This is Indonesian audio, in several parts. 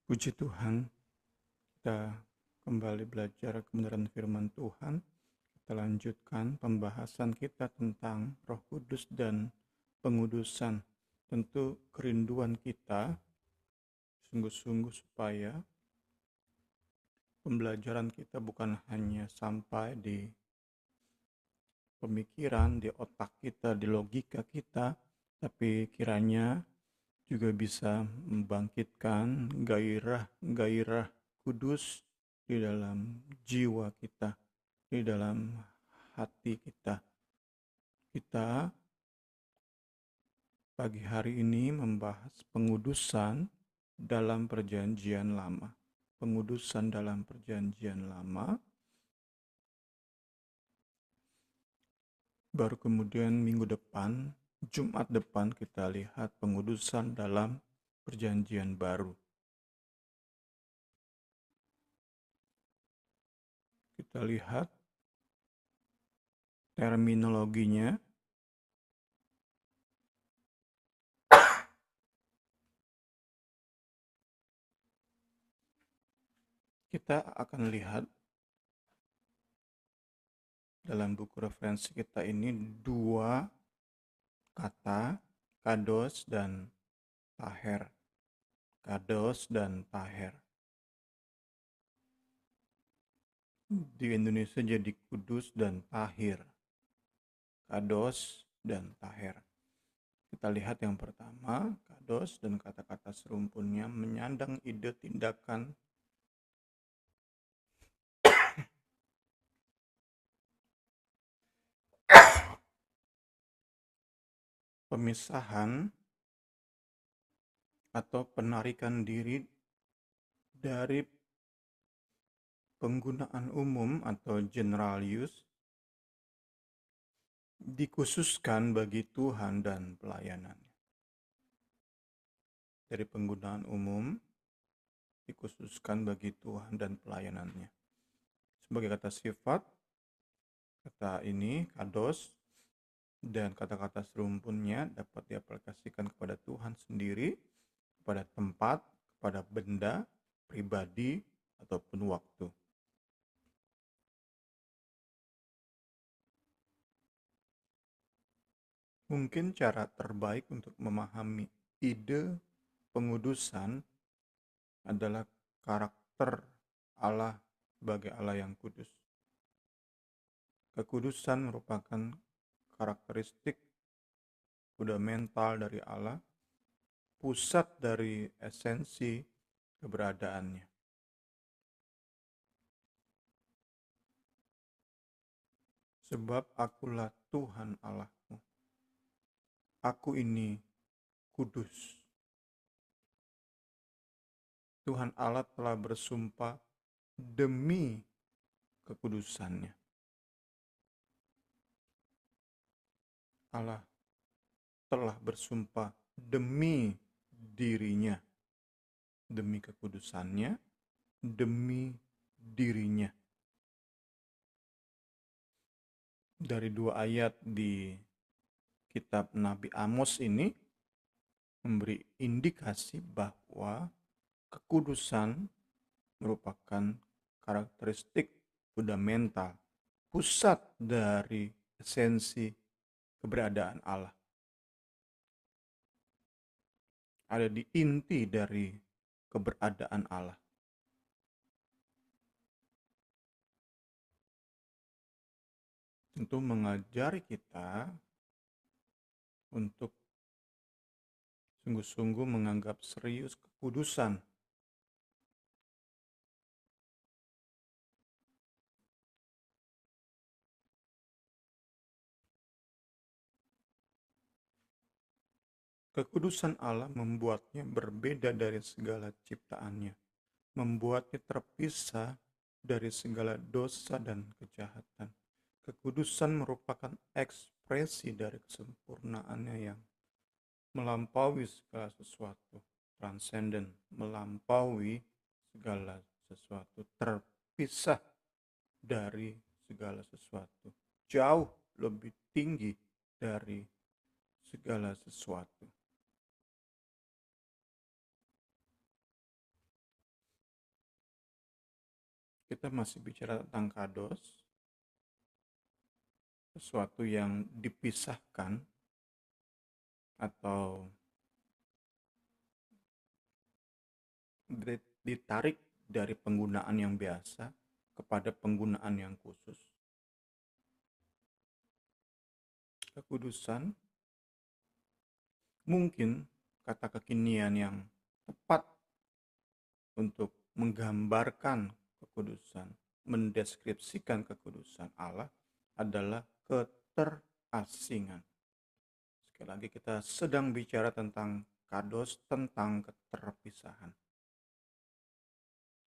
Puji Tuhan, kita kembali belajar kebenaran firman Tuhan. Kita lanjutkan pembahasan kita tentang Roh Kudus dan pengudusan. Tentu kerinduan kita sungguh-sungguh supaya pembelajaran kita bukan hanya sampai di pemikiran, di otak kita, di logika kita, tapi kiranya juga bisa membangkitkan gairah-gairah kudus di dalam jiwa kita, di dalam hati kita. Kita pagi hari ini membahas pengudusan dalam perjanjian lama. Pengudusan dalam perjanjian lama. Baru kemudian minggu depan, Jumat depan kita lihat pengudusan dalam perjanjian baru. Kita lihat terminologinya. Kita akan lihat dalam buku referensi kita ini dua kata, kados dan taher. Kados dan taher. Di Indonesia jadi kudus dan tahir. Kados dan taher. Kita lihat yang pertama, kados dan kata-kata serumpunnya menyandang ide tindakan pemisahan atau penarikan diri dari penggunaan umum atau general use dikhususkan bagi Tuhan dan pelayanannya. Dari penggunaan umum dikhususkan bagi Tuhan dan pelayanannya. Sebagai kata sifat, kata ini kados dan kata-kata serumpunnya dapat diaplikasikan kepada Tuhan sendiri, kepada tempat, kepada benda, pribadi, ataupun waktu. Mungkin cara terbaik untuk memahami ide pengudusan adalah karakter Allah sebagai Allah yang kudus. Kekudusan merupakan karakteristik fundamental dari Allah, pusat dari esensi keberadaannya. Sebab akulah Tuhan Allahmu. Aku ini kudus. Tuhan Allah telah bersumpah demi kekudusannya. Allah telah bersumpah demi dirinya, demi kekudusannya, demi dirinya. Dari dua ayat di kitab Nabi Amos ini memberi indikasi bahwa kekudusan merupakan karakteristik fundamental, pusat dari esensi keberadaan Allah. Ada di inti dari keberadaan Allah. Tentu mengajari kita untuk sungguh-sungguh menganggap serius kekudusan. Kekudusan Allah membuatnya berbeda dari segala ciptaannya, membuatnya terpisah dari segala dosa dan kejahatan. Kekudusan merupakan ekspresi dari kesempurnaannya yang melampaui segala sesuatu, transenden, melampaui segala sesuatu, terpisah dari segala sesuatu, jauh lebih tinggi dari segala sesuatu. Kita masih bicara tentang kados, sesuatu yang dipisahkan atau ditarik dari penggunaan yang biasa kepada penggunaan yang khusus. Kekudusan mungkin kata kekinian yang tepat untuk menggambarkan kekudusan, mendeskripsikan kekudusan Allah adalah keterasingan. Sekali lagi kita sedang bicara tentang kados, tentang keterpisahan.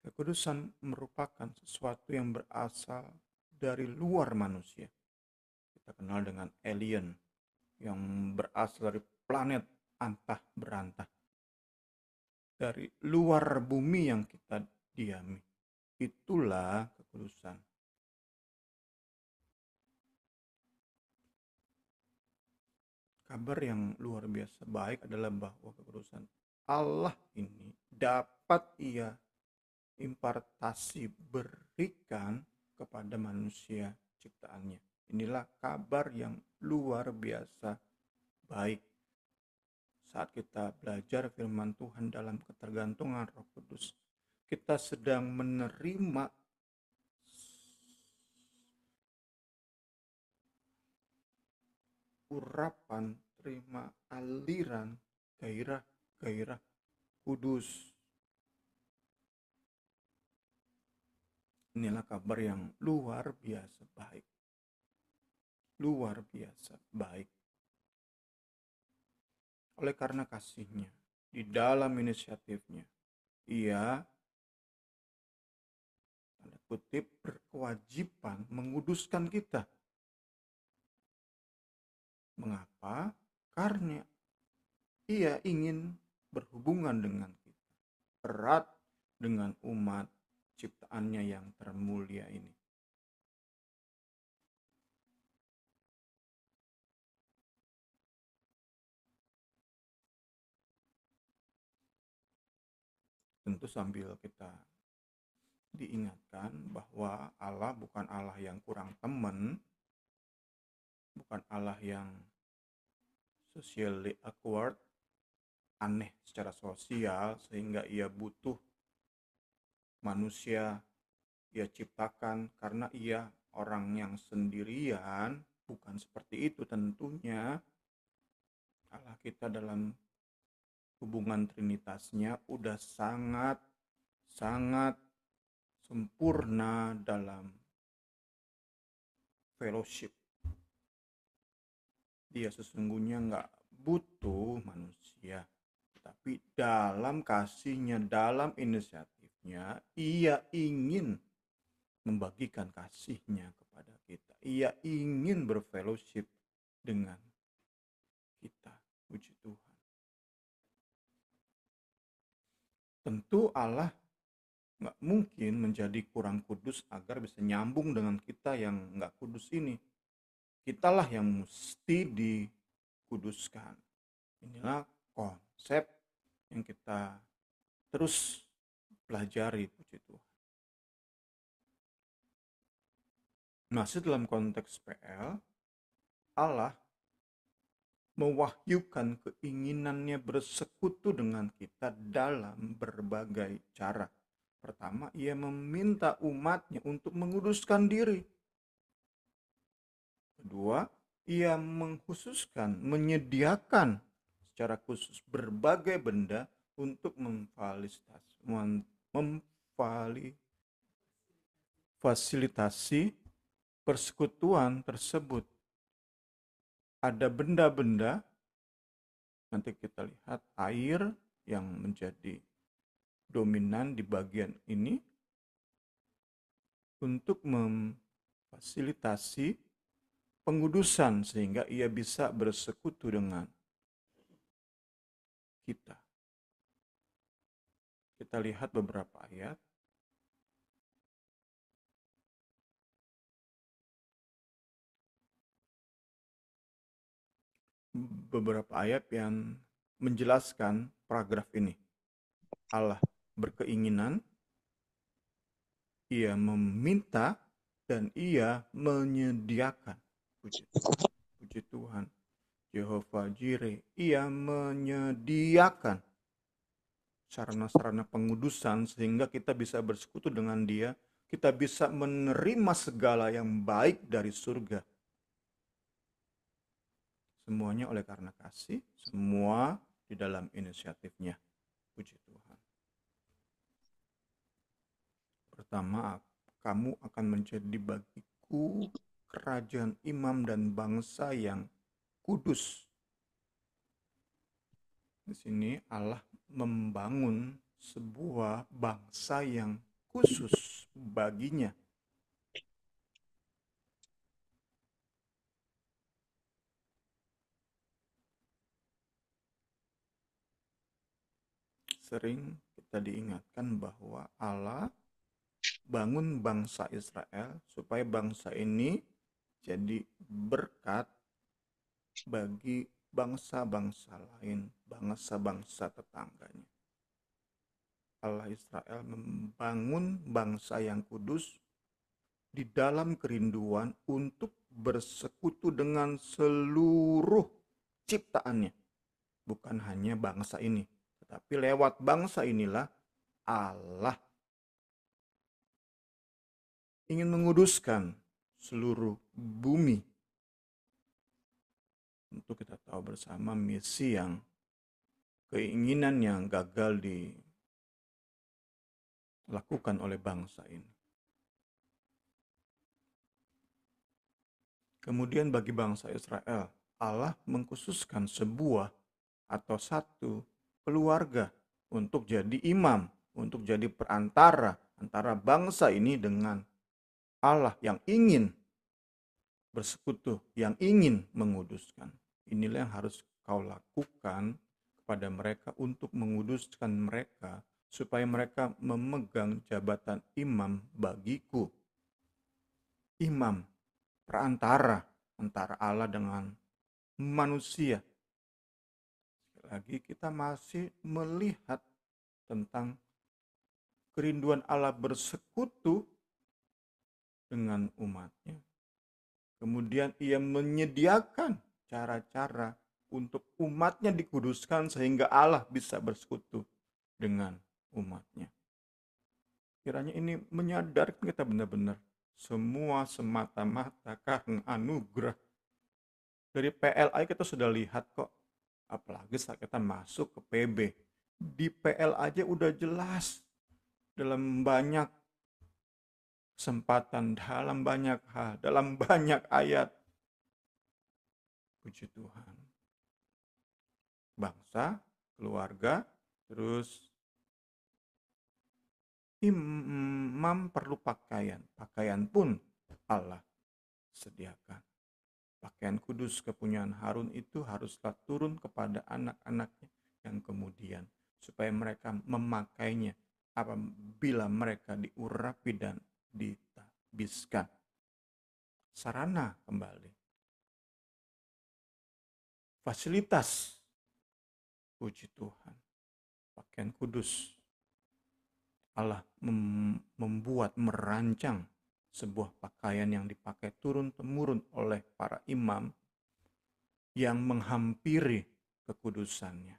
Kekudusan merupakan sesuatu yang berasal dari luar manusia. Kita kenal dengan alien yang berasal dari planet antah berantah. Dari luar bumi yang kita diami. Itulah kekudusan. Kabar yang luar biasa baik adalah bahwa kekudusan Allah ini dapat ia impartasi berikan kepada manusia ciptaannya. Inilah kabar yang luar biasa baik. Saat kita belajar firman Tuhan dalam ketergantungan Roh Kudus, kita sedang menerima urapan, terima aliran, gairah kudus. Inilah kabar yang luar biasa baik. Luar biasa baik. Oleh karena kasihnya, di dalam inisiatifnya, ia tanda kutip berkewajiban menguduskan kita. Mengapa? Karena ia ingin berhubungan dengan kita, erat dengan umat ciptaannya yang termulia ini. Tentu sambil kita diingatkan bahwa Allah bukan Allah yang kurang teman, bukan Allah yang socially awkward, aneh secara sosial sehingga ia butuh manusia ia ciptakan karena ia orang yang sendirian. Bukan seperti itu tentunya. Allah kita dalam hubungan trinitasnya udah sangat sempurna dalam fellowship. Dia sesungguhnya nggak butuh manusia, tapi dalam kasihnya, dalam inisiatifnya, ia ingin membagikan kasihnya kepada kita. Ia ingin berfellowship dengan kita. Puji Tuhan. Tentu Allah nggak mungkin menjadi kurang kudus agar bisa nyambung dengan kita yang nggak kudus ini. Kitalah yang mesti dikuduskan. Inilah konsep yang kita terus pelajari, puji Tuhan. Masih dalam konteks PL, Allah mewahyukan keinginannya bersekutu dengan kita dalam berbagai cara. Pertama, ia meminta umatnya untuk menguduskan diri. Kedua, ia mengkhususkan, menyediakan secara khusus berbagai benda untuk memfasilitasi persekutuan tersebut. Ada benda-benda, nanti kita lihat air yang menjadi dominan di bagian ini untuk memfasilitasi pengudusan sehingga ia bisa bersekutu dengan kita. Kita lihat beberapa ayat. Beberapa ayat yang menjelaskan paragraf ini. Allah berkeinginan Ia meminta dan ia menyediakan. Puji Tuhan. Puji Tuhan. Jehovah Jireh, ia menyediakan sarana-sarana pengudusan sehingga kita bisa bersekutu dengan dia, kita bisa menerima segala yang baik dari surga. Semuanya oleh karena kasih, semua di dalam inisiatifnya. Puji Tuhan. Pertama, kamu akan menjadi bagiku kerajaan imam dan bangsa yang kudus. Di sini Allah membangun sebuah bangsa yang khusus baginya. Sering kita diingatkan bahwa Allah bangun bangsa Israel supaya bangsa ini jadi berkat bagi bangsa-bangsa lain, bangsa-bangsa tetangganya. Allah Israel membangun bangsa yang kudus di dalam kerinduan untuk bersekutu dengan seluruh ciptaannya. Bukan hanya bangsa ini, tetapi lewat bangsa inilah Allah ingin menguduskan seluruh bumi. Untuk kita tahu bersama misi yang keinginan yang gagal dilakukan oleh bangsa ini. Kemudian bagi bangsa Israel, Allah mengkhususkan sebuah atau satu keluarga untuk jadi imam, untuk jadi perantara antara bangsa ini dengan Allah yang ingin bersekutu, yang ingin menguduskan. Inilah yang harus kau lakukan kepada mereka untuk menguduskan mereka, supaya mereka memegang jabatan imam bagiku. Imam, perantara antara Allah dengan manusia. Sekali lagi kita masih melihat tentang kerinduan Allah bersekutu dengan umatnya. Kemudian ia menyediakan cara-cara untuk umatnya dikuduskan sehingga Allah bisa bersekutu dengan umatnya. Kiranya ini menyadarkan kita benar-benar semua semata-mata karena anugerah. Dari PLI kita sudah lihat kok, apalagi saat kita masuk ke PB. Di PL aja udah jelas dalam banyak kesempatan, dalam banyak hal, dalam banyak ayat. Puji Tuhan. Bangsa, keluarga, terus imam perlu pakaian. Pakaian pun Allah sediakan. Pakaian kudus kepunyaan Harun itu haruslah turun kepada anak-anaknya yang kemudian. Supaya mereka memakainya apabila mereka diurapi dan ditabiskan. Sarana kembali. Fasilitas. Puji Tuhan. Pakaian kudus. Allah membuat, merancang sebuah pakaian yang dipakai turun-temurun oleh para imam yang menghampiri kekudusannya.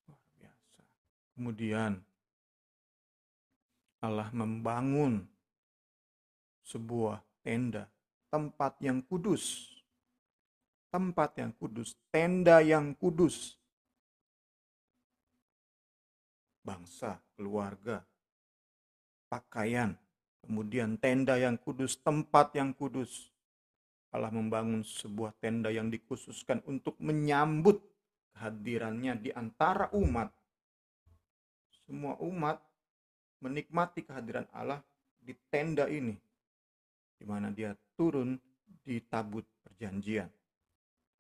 Luar biasa. Kemudian Allah membangun sebuah tenda, tempat yang kudus. Tempat yang kudus, tenda yang kudus. Bangsa, keluarga, pakaian, kemudian tenda yang kudus, tempat yang kudus. Allah membangun sebuah tenda yang dikhususkan untuk menyambut kehadirannya di antara umat. Semua umat menikmati kehadiran Allah di tenda ini, di mana dia turun di tabut perjanjian.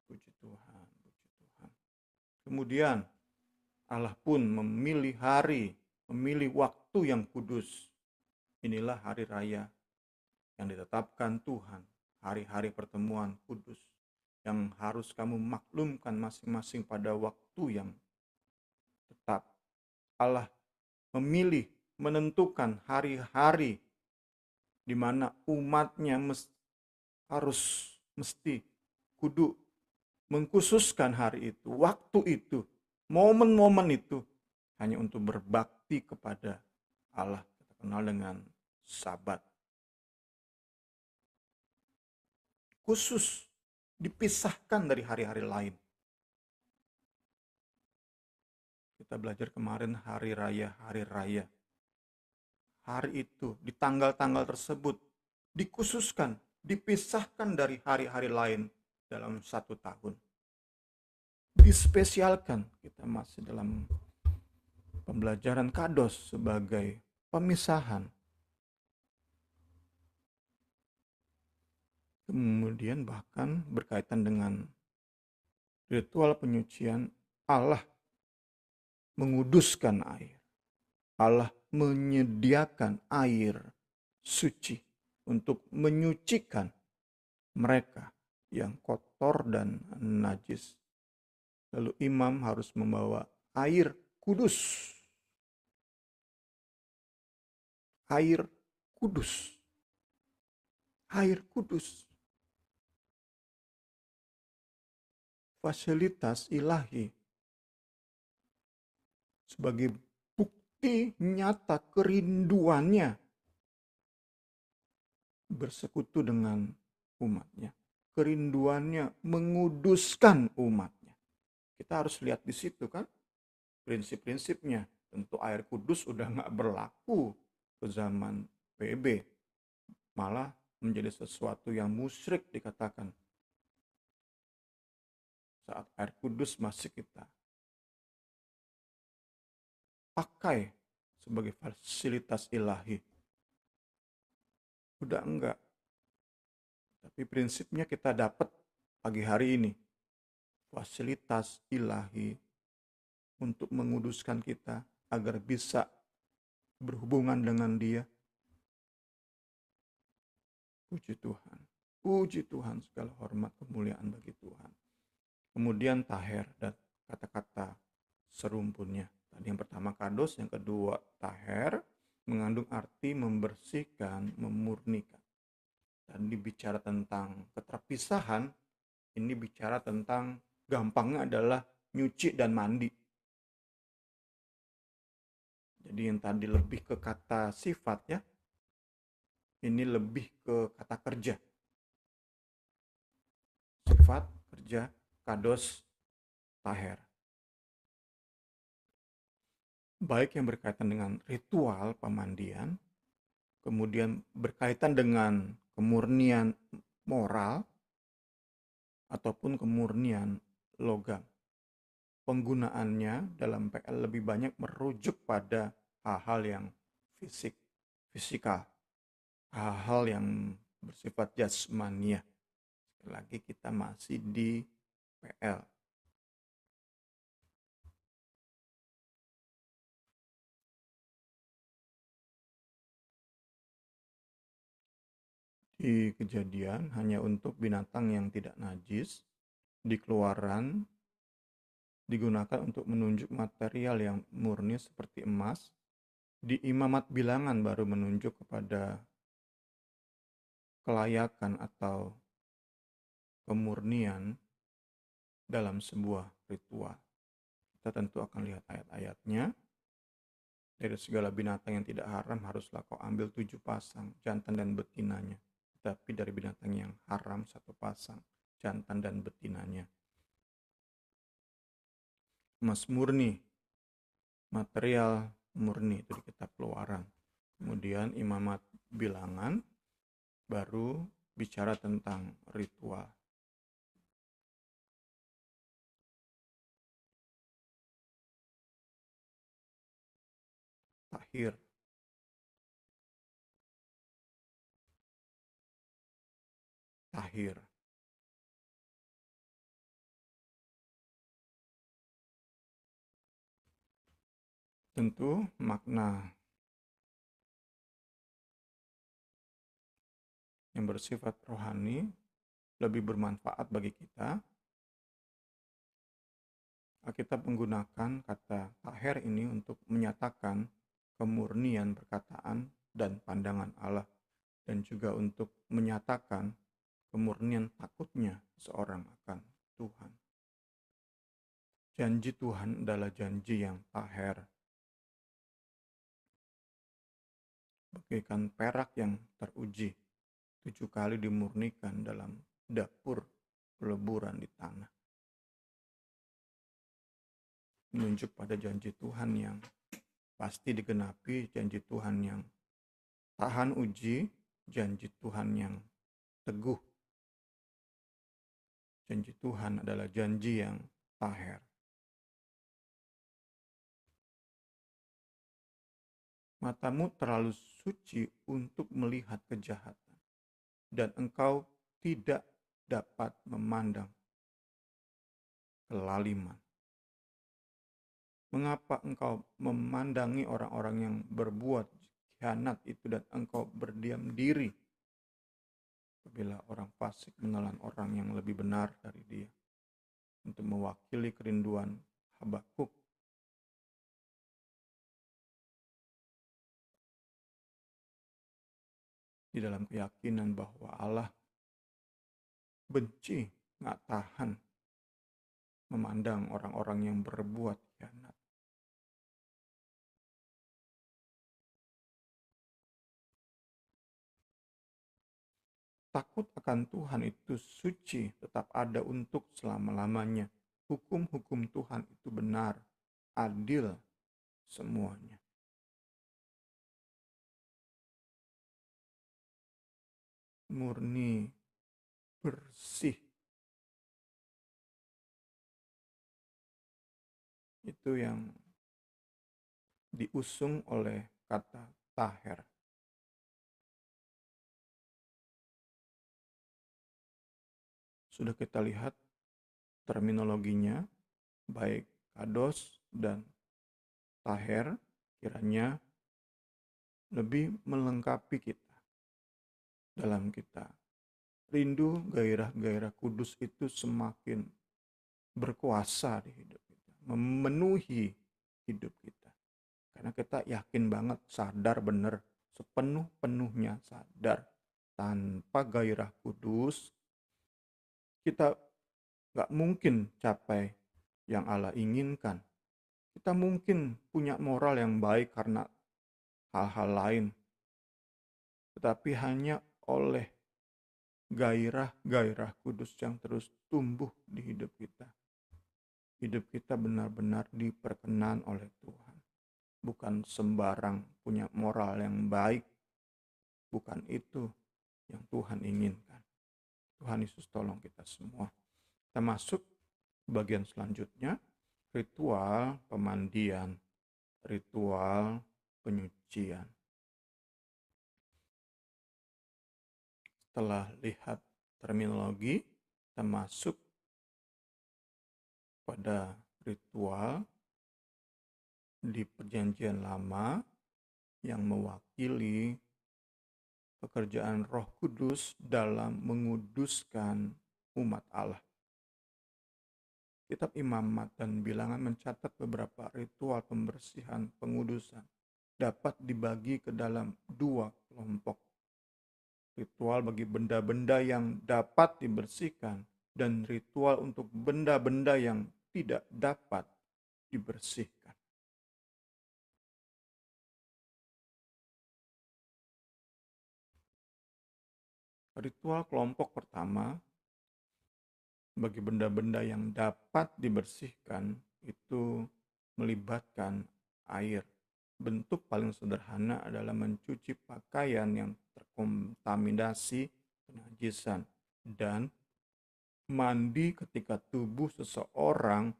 Puji Tuhan, puji Tuhan. Kemudian Allah pun memilih hari, memilih waktu yang kudus. Inilah hari raya yang ditetapkan Tuhan, hari-hari pertemuan kudus yang harus kamu maklumkan masing-masing pada waktu yang tetap. Allah memilih menentukan hari-hari di mana umatnya mesti kudu mengkhususkan hari itu, waktu itu, momen-momen itu hanya untuk berbakti kepada Allah. Kita kenal dengan Sabat. Khusus, dipisahkan dari hari-hari lain. Kita belajar kemarin hari raya. Hari itu, di tanggal-tanggal tersebut, dikhususkan, dipisahkan dari hari-hari lain dalam satu tahun. Dispesialkan, kita masih dalam pembelajaran kados sebagai pemisahan. Kemudian bahkan berkaitan dengan ritual penyucian, Allah menguduskan air. Allah menyediakan air suci untuk menyucikan mereka yang kotor dan najis. Lalu imam harus membawa air kudus. Air kudus. Air kudus. Fasilitas ilahi sebagai bukti nyata kerinduannya bersekutu dengan umatnya. Kerinduannya menguduskan umatnya. Kita harus lihat di situ kan prinsip-prinsipnya. Tentu air kudus udah nggak berlaku ke zaman PB. Malah menjadi sesuatu yang musyrik dikatakan. Saat air kudus masih kita pakai sebagai fasilitas ilahi. Udah enggak. Tapi prinsipnya kita dapat pagi hari ini. Fasilitas ilahi untuk menguduskan kita agar bisa berhubungan dengan Dia. Puji Tuhan. Puji Tuhan, segala hormat kemuliaan bagi Tuhan. Kemudian taher dan kata-kata serumpunnya. Tadi yang pertama kados, yang kedua taher, mengandung arti membersihkan, memurnikan. Dan bicara tentang keterpisahan, ini bicara tentang gampangnya adalah nyuci dan mandi. Jadi yang tadi lebih ke kata sifat ya, ini lebih ke kata kerja. Sifat, kerja, kados, taher. Baik yang berkaitan dengan ritual pemandian, kemudian berkaitan dengan kemurnian moral, ataupun kemurnian logam. Penggunaannya dalam PL lebih banyak merujuk pada hal-hal yang fisikal, hal-hal yang bersifat jasmania. Sekali lagi kita masih di PL. Di Kejadian hanya untuk binatang yang tidak najis, di Keluaran digunakan untuk menunjuk material yang murni seperti emas, di Imamat Bilangan baru menunjuk kepada kelayakan atau kemurnian dalam sebuah ritual. Kita tentu akan lihat ayat-ayatnya. Dari segala binatang yang tidak haram haruslah kau ambil 7 pasang, jantan dan betinanya. Tapi dari binatang yang haram 1 pasang, jantan dan betinanya. Emas murni, material murni, itu di kitab Keluaran. Kemudian Imamat Bilangan baru bicara tentang ritual. Tahir. Tahir. Tentu makna yang bersifat rohani lebih bermanfaat bagi kita. Kita menggunakan kata tahir ini untuk menyatakan kemurnian perkataan dan pandangan Allah, dan juga untuk menyatakan kemurnian takutnya seorang akan Tuhan. Janji Tuhan adalah janji yang taher, bagaikan perak yang teruji, 7 kali dimurnikan dalam dapur peleburan di tanah. Menunjuk pada janji Tuhan yang pasti digenapi, janji Tuhan yang tahan uji, janji Tuhan yang teguh. Janji Tuhan adalah janji yang taher. Matamu terlalu suci untuk melihat kejahatan, dan engkau tidak dapat memandang kelaliman. Mengapa engkau memandangi orang-orang yang berbuat khianat itu dan engkau berdiam diri apabila orang fasik menelan orang yang lebih benar dari dia untuk mewakili kerinduan Habakuk? Di dalam keyakinan bahwa Allah benci, nggak tahan memandang orang-orang yang berbuat khianat. Takut akan Tuhan itu suci, tetap ada untuk selama-lamanya. Hukum-hukum Tuhan itu benar, adil semuanya. Murni, bersih. Itu yang diusung oleh kata taher. Sudah kita lihat terminologinya, baik kados dan taher, kiranya lebih melengkapi kita dalam kita rindu gairah-gairah kudus itu semakin berkuasa di hidup kita, memenuhi hidup kita. Karena kita yakin banget, sadar benar, sepenuh-penuhnya sadar, tanpa gairah kudus kita gak mungkin capai yang Allah inginkan. Kita mungkin punya moral yang baik karena hal-hal lain, tetapi hanya oleh gairah-gairah kudus yang terus tumbuh di hidup kita. Hidup kita benar-benar diperkenan oleh Tuhan. Bukan sembarang punya moral yang baik. Bukan itu yang Tuhan inginkan. Tuhan Yesus tolong kita semua. Kita masuk bagian selanjutnya, ritual pemandian, ritual penyucian. Setelah lihat terminologi, kita masuk pada ritual di Perjanjian Lama yang mewakili pekerjaan Roh Kudus dalam menguduskan umat Allah. Kitab Imamat dan Bilangan mencatat beberapa ritual pembersihan pengudusan dapat dibagi ke dalam 2 kelompok. Ritual bagi benda-benda yang dapat dibersihkan dan ritual untuk benda-benda yang tidak dapat dibersihkan. Ritual kelompok pertama bagi benda-benda yang dapat dibersihkan itu melibatkan air. Bentuk paling sederhana adalah mencuci pakaian yang terkontaminasi kenajisan dan mandi ketika tubuh seseorang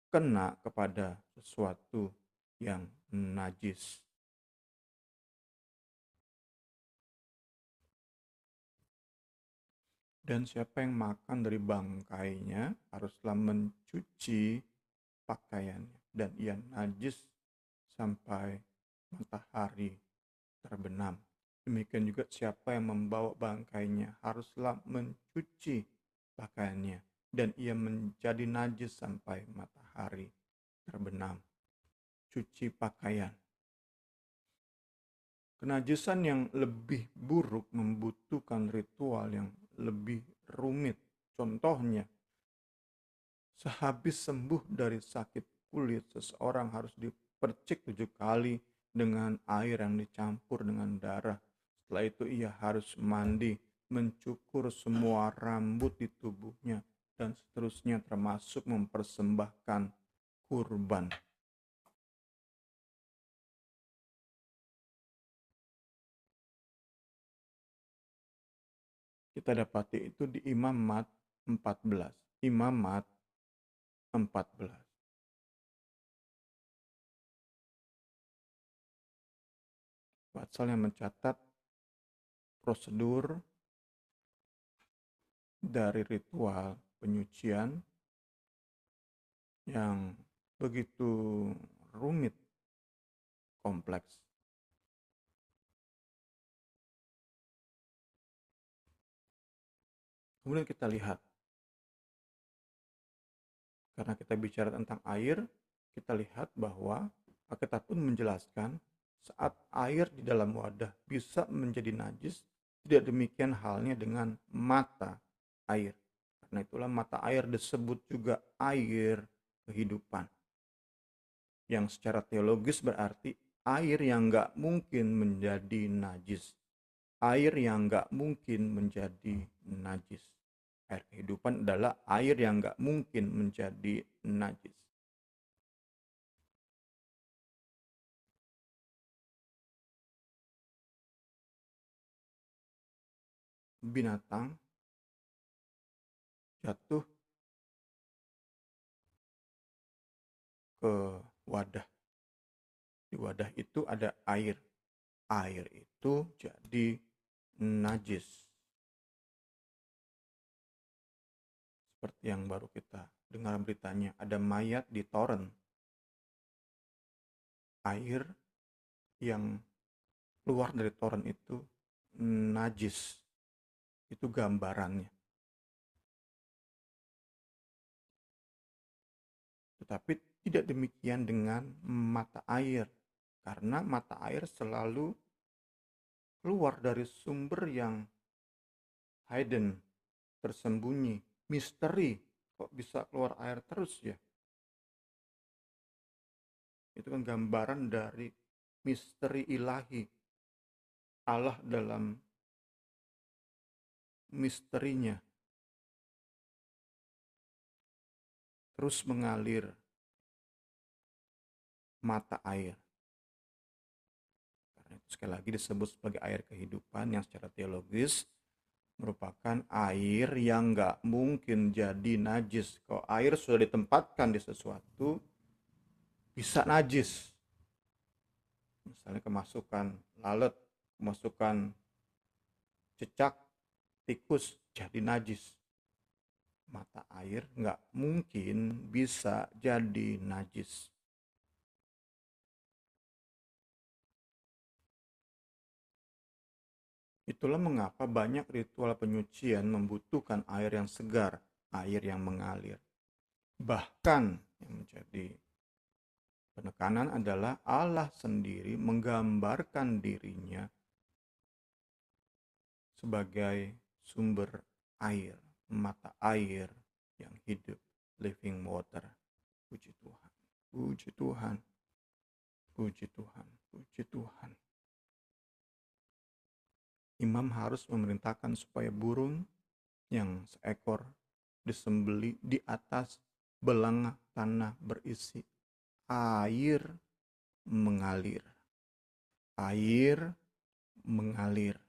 kena kepada sesuatu yang najis. Dan siapa yang makan dari bangkainya haruslah mencuci pakaiannya, dan ia najis sampai matahari terbenam. Demikian juga siapa yang membawa bangkainya haruslah mencuci pakaiannya, dan ia menjadi najis sampai matahari terbenam. Cuci pakaian. Kenajisan yang lebih buruk membutuhkan ritual yang lebih rumit. Contohnya, sehabis sembuh dari sakit kulit, seseorang harus dipercik 7 kali dengan air yang dicampur dengan darah. Setelah itu ia harus mandi, mencukur semua rambut di tubuhnya, dan seterusnya, termasuk mempersembahkan kurban. Kita dapati itu di Imamat 14. Imamat 14. Pasal yang mencatat prosedur dari ritual penyucian yang begitu rumit, kompleks. Kemudian kita lihat, karena kita bicara tentang air, kita lihat bahwa Alkitab pun menjelaskan saat air di dalam wadah bisa menjadi najis, tidak demikian halnya dengan mata air. Karena itulah mata air disebut juga air kehidupan. Yang secara teologis berarti air yang nggak mungkin menjadi najis. Air yang nggak mungkin menjadi najis. Air kehidupan adalah air yang nggak mungkin menjadi najis. Binatang jatuh ke wadah. Di wadah itu ada air. Air itu jadi najis. Seperti yang baru kita dengar beritanya, ada mayat di toren. Air yang keluar dari toren itu najis. Itu gambarannya. Tetapi tidak demikian dengan mata air. Karena mata air selalu keluar dari sumber yang hidden, tersembunyi, misteri. Kok bisa keluar air terus ya? Itu kan gambaran dari misteri ilahi. Allah dalam misterinya terus mengalir mata air. Karena itu sekali lagi disebut sebagai air kehidupan yang secara teologis merupakan air yang nggak mungkin jadi najis. Kalau air sudah ditempatkan di sesuatu, bisa najis. Misalnya kemasukan lalat, kemasukan cecak, tikus, jadi najis. Mata air nggak mungkin bisa jadi najis. Itulah mengapa banyak ritual penyucian membutuhkan air yang segar, air yang mengalir. Bahkan yang menjadi penekanan adalah Allah sendiri menggambarkan dirinya sebagai sumber air, mata air yang hidup, living water. Puji Tuhan, puji Tuhan, puji Tuhan, puji Tuhan. Imam harus memerintahkan supaya burung yang seekor disembeli di atas belanga tanah berisi air mengalir. Air mengalir.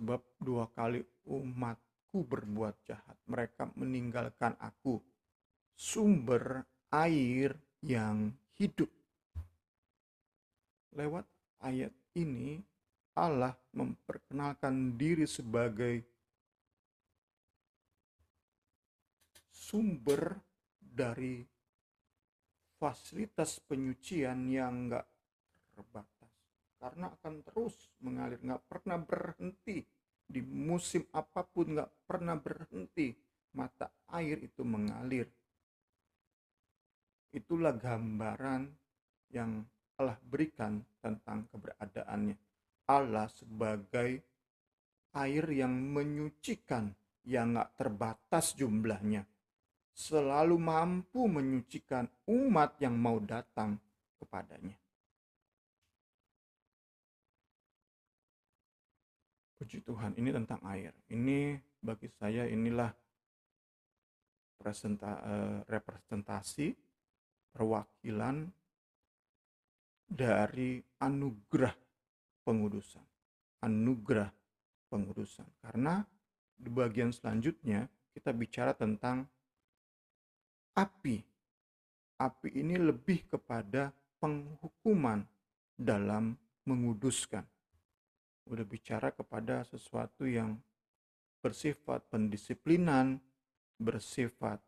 Sebab 2 kali umatku berbuat jahat. Mereka meninggalkan aku, sumber air yang hidup. Lewat ayat ini, Allah memperkenalkan diri sebagai sumber dari fasilitas penyucian yang nggak terbatas. Karena akan terus mengalir, nggak pernah berhenti. Di musim apapun nggak pernah berhenti. Mata air itu mengalir. itulah gambaran yang Allah berikan tentang keberadaannya. Allah sebagai air yang menyucikan, yang gak terbatas jumlahnya, selalu mampu menyucikan umat yang mau datang kepadanya. Puji Tuhan, ini tentang air. Ini bagi saya inilah representasi perwakilan dari anugerah pengudusan. Anugerah pengudusan. Karena di bagian selanjutnya kita bicara tentang api. Api ini lebih kepada penghukuman dalam menguduskan. Udah bicara kepada sesuatu yang bersifat pendisiplinan, bersifat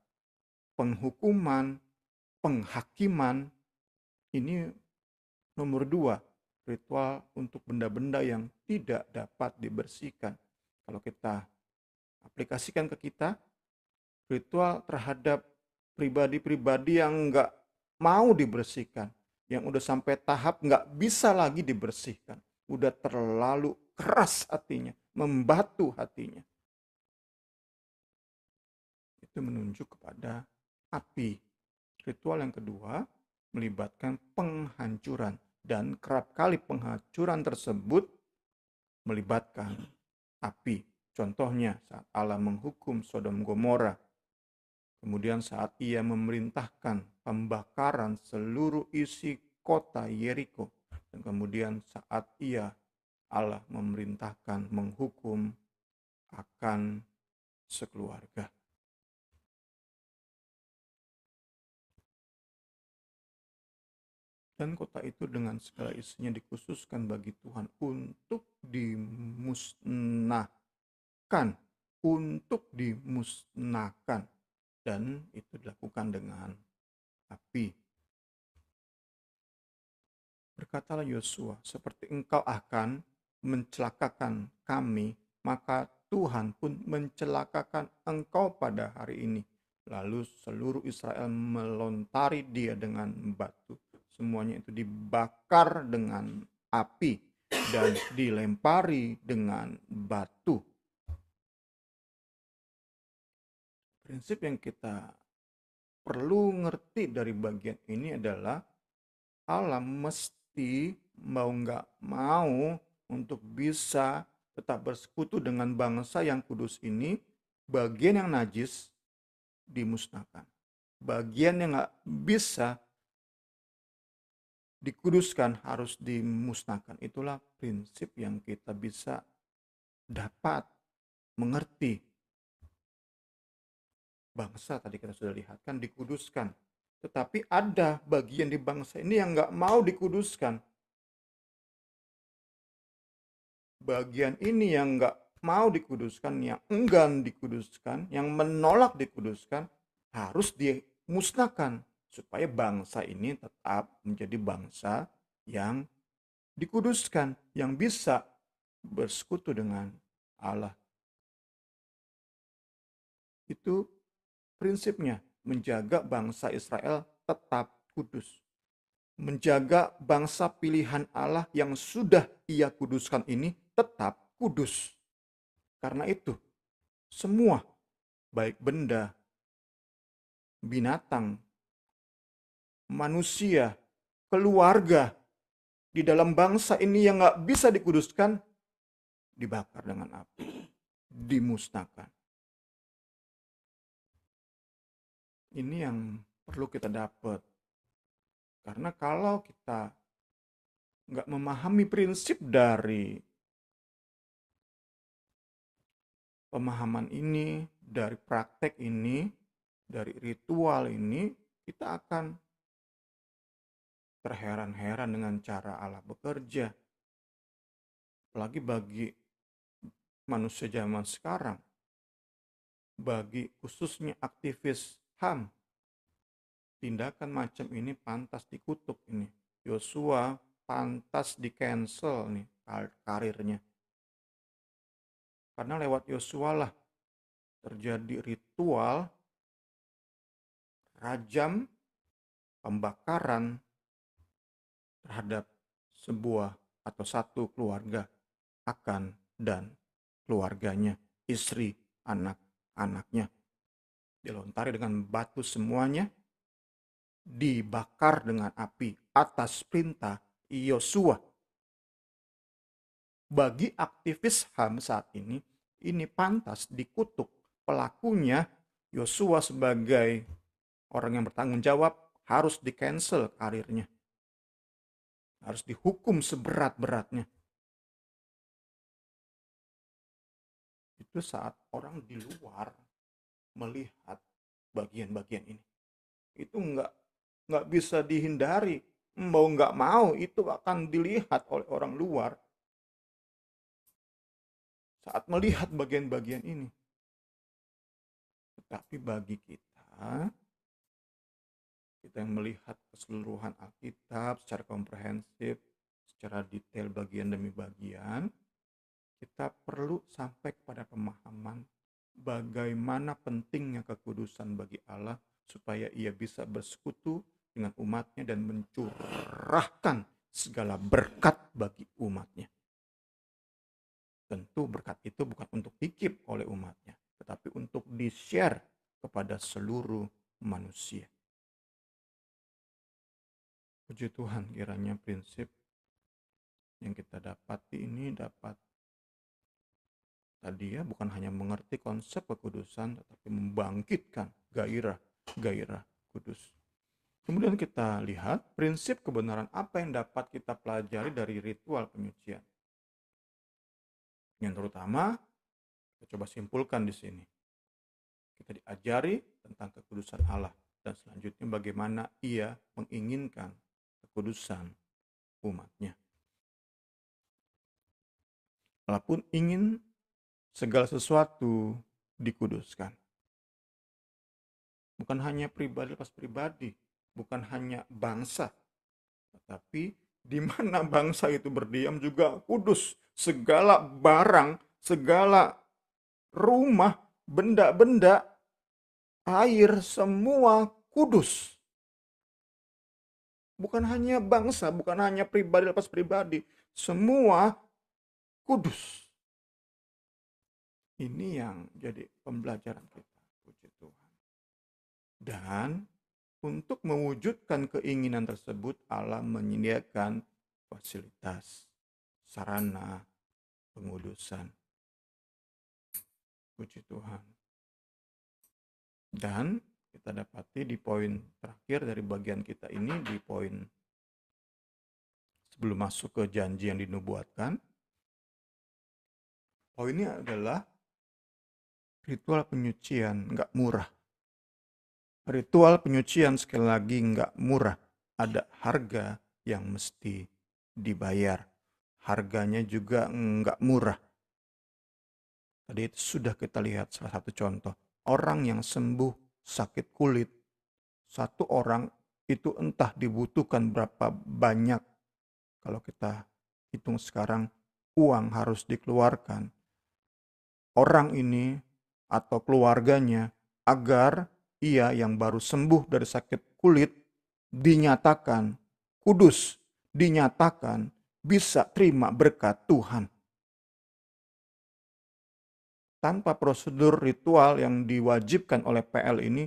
penghukuman, penghakiman. Ini nomor 2, ritual untuk benda-benda yang tidak dapat dibersihkan. Kalau kita aplikasikan ke kita, ritual terhadap pribadi-pribadi yang nggak mau dibersihkan, yang udah sampai tahap nggak bisa lagi dibersihkan, udah terlalu keras hatinya, membatu hatinya. Itu menunjuk kepada api. Ritual yang kedua melibatkan penghancuran, dan kerap kali penghancuran tersebut melibatkan api. Contohnya saat Allah menghukum Sodom Gomora, kemudian saat ia memerintahkan pembakaran seluruh isi kota Yeriko, dan kemudian saat Allah memerintahkan menghukum akan sekeluarga. Dan kota itu dengan segala isinya dikhususkan bagi Tuhan untuk dimusnahkan. Untuk dimusnahkan. Dan itu dilakukan dengan api. Berkatalah Yosua, seperti engkau akan mencelakakan kami, maka Tuhan pun mencelakakan engkau pada hari ini. Lalu seluruh Israel melontari dia dengan batu. Semuanya itu dibakar dengan api dan dilempari dengan batu. Prinsip yang kita perlu ngerti dari bagian ini adalah Allah mesti mau nggak mau untuk bisa tetap bersekutu dengan bangsa yang kudus ini, bagian yang najis dimusnahkan. Bagian yang nggak bisa dikuduskan harus dimusnahkan. Itulah prinsip yang kita bisa dapat mengerti. Bangsa tadi kita sudah lihat kan dikuduskan. Tetapi ada bagian di bangsa ini yang nggak mau dikuduskan. Bagian ini yang nggak mau dikuduskan, yang enggan dikuduskan, yang menolak dikuduskan, harus dimusnahkan. Supaya bangsa ini tetap menjadi bangsa yang dikuduskan, yang bisa bersekutu dengan Allah. Itu prinsipnya, menjaga bangsa Israel tetap kudus. Menjaga bangsa pilihan Allah yang sudah Ia kuduskan ini tetap kudus. Karena itu, semua, baik benda, binatang, manusia, keluarga, di dalam bangsa ini yang gak bisa dikuduskan, dibakar dengan api, dimusnahkan. Ini yang perlu kita dapat. Karena kalau kita nggak memahami prinsip dari pemahaman ini, dari praktek ini, dari ritual ini, kita akan terheran-heran dengan cara Allah bekerja. Apalagi bagi manusia zaman sekarang, bagi khususnya aktivis HAM, tindakan macam ini pantas dikutuk ini. Yosua pantas di-cancel nih karirnya. Karena lewat Yosua lah terjadi ritual rajam pembakaran terhadap sebuah atau satu keluarga, akan dan keluarganya, istri, anak-anaknya. Dilontari dengan batu semuanya, dibakar dengan api atas perintah Yosua. Bagi aktivis HAM saat ini pantas dikutuk. Pelakunya Yosua sebagai orang yang bertanggung jawab harus di-cancel karirnya. Harus dihukum seberat-beratnya. Itu saat orang di luar melihat bagian-bagian ini. Itu nggak bisa dihindari. Mau nggak mau itu akan dilihat oleh orang luar saat melihat bagian-bagian ini. Tetapi bagi kita yang melihat keseluruhan Alkitab secara komprehensif, secara detail bagian demi bagian, kita perlu sampai kepada pemahaman bagaimana pentingnya kekudusan bagi Allah supaya ia bisa bersekutu dengan umatnya dan mencurahkan segala berkat bagi umatnya. Tentu berkat itu bukan untuk dikip oleh umatnya, tetapi untuk di-share kepada seluruh manusia. Puji Tuhan, kiranya prinsip yang kita dapati ini dapat tadi ya, bukan hanya mengerti konsep kekudusan, tetapi membangkitkan gairah kudus. Kemudian kita lihat prinsip kebenaran apa yang dapat kita pelajari dari ritual penyucian. Yang terutama, kita coba simpulkan di sini. Kita diajari tentang kekudusan Allah dan selanjutnya bagaimana ia menginginkan kekudusan umatnya. Allah pun ingin segala sesuatu dikuduskan. Bukan hanya pribadi lepas pribadi, bukan hanya bangsa, tetapi di mana bangsa itu berdiam juga kudus. Segala barang, segala rumah, benda-benda, air, semua kudus. Bukan hanya bangsa, bukan hanya pribadi lepas pribadi, semua kudus. Ini yang jadi pembelajaran kita, puji Tuhan. Dan untuk mewujudkan keinginan tersebut, Allah menyediakan fasilitas, sarana pengudusan. Puji Tuhan. Dan kita dapati di poin terakhir dari bagian kita ini, di poin sebelum masuk ke janji yang dinubuatkan, poinnya adalah ritual penyucian nggak murah. Ritual penyucian sekali lagi nggak murah. Ada harga yang mesti dibayar. Harganya juga nggak murah. Tadi itu sudah kita lihat salah satu contoh. Orang yang sembuh sakit kulit. Satu orang itu entah dibutuhkan berapa banyak. Kalau kita hitung sekarang, uang harus dikeluarkan. Orang ini atau keluarganya agar ia yang baru sembuh dari sakit kulit dinyatakan kudus, dinyatakan bisa terima berkat Tuhan. Tanpa prosedur ritual yang diwajibkan oleh PL ini,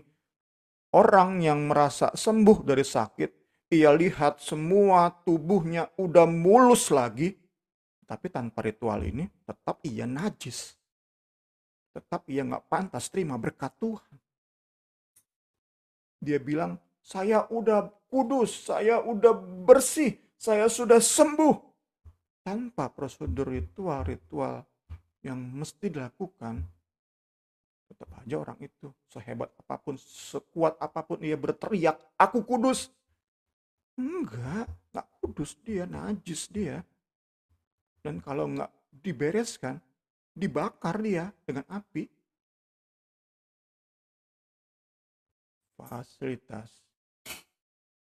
orang yang merasa sembuh dari sakit, ia lihat semua tubuhnya udah mulus lagi, tapi tanpa ritual ini tetap ia najis. Tetap ia nggak pantas terima berkat Tuhan. Dia bilang, saya udah kudus, saya udah bersih, saya sudah sembuh. Tanpa prosedur ritual yang mesti dilakukan, tetap aja orang itu sehebat apapun, sekuat apapun ia berteriak, aku kudus. Enggak kudus dia, najis dia. Dan kalau nggak dibereskan, dibakar dia dengan api. Fasilitas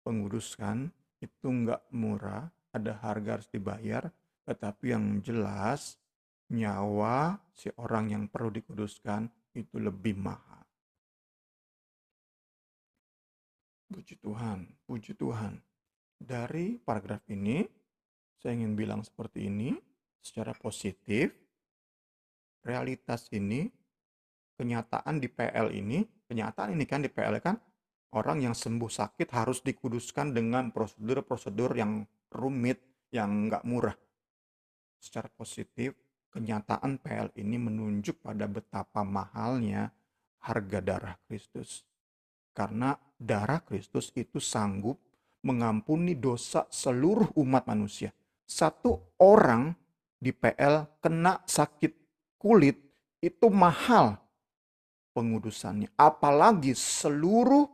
pengudusan itu nggak murah, ada harga harus dibayar, tetapi yang jelas nyawa si orang yang perlu dikuduskan itu lebih mahal. Puji Tuhan, puji Tuhan. Dari paragraf ini, saya ingin bilang seperti ini, secara positif, realitas ini, kenyataan di PL ini, kenyataan ini kan di PL kan, orang yang sembuh sakit harus dikuduskan dengan prosedur-prosedur yang rumit, yang nggak murah. Secara positif, kenyataan PL ini menunjuk pada betapa mahalnya harga darah Kristus. Karena darah Kristus itu sanggup mengampuni dosa seluruh umat manusia. Satu orang di PL kena sakit kulit itu mahal pengudusannya. Apalagi seluruh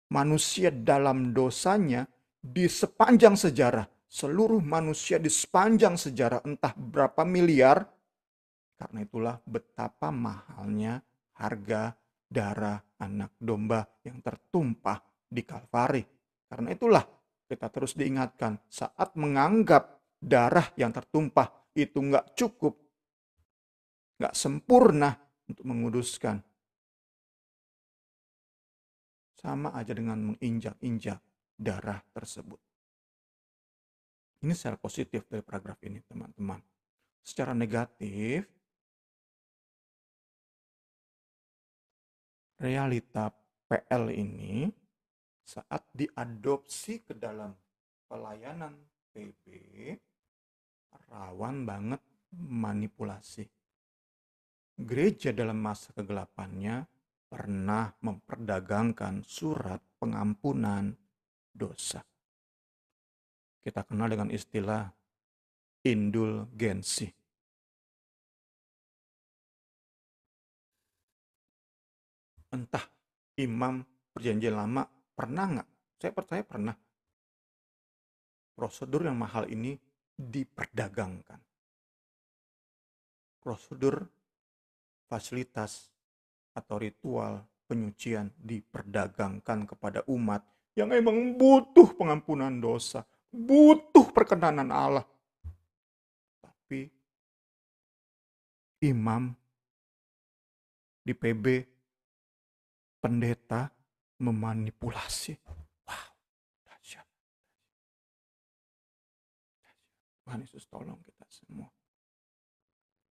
manusia dalam dosanya di sepanjang sejarah. Seluruh manusia di sepanjang sejarah entah berapa miliar. Karena itulah betapa mahalnya harga darah anak domba yang tertumpah di Kalvari. Karena itulah kita terus diingatkan saat menganggap darah yang tertumpah itu nggak cukup, nggak sempurna untuk menguduskan. Sama aja dengan menginjak-injak darah tersebut. Ini secara positif dari paragraf ini, teman-teman. Secara negatif, realita PL ini saat diadopsi ke dalam pelayanan PB rawan banget manipulasi. Gereja dalam masa kegelapannya pernah memperdagangkan surat pengampunan dosa. Kita kenal dengan istilah indulgensi. Entah imam perjanjian lama pernah nggak? Saya percaya pernah. Prosedur yang mahal ini diperdagangkan. Prosedur, fasilitas, atau ritual penyucian diperdagangkan kepada umat yang emang butuh pengampunan dosa, butuh perkenanan Allah. Tapi imam di PB, pendeta memanipulasi. Wow, dahsyat. Tuhan Yesus tolong kita semua.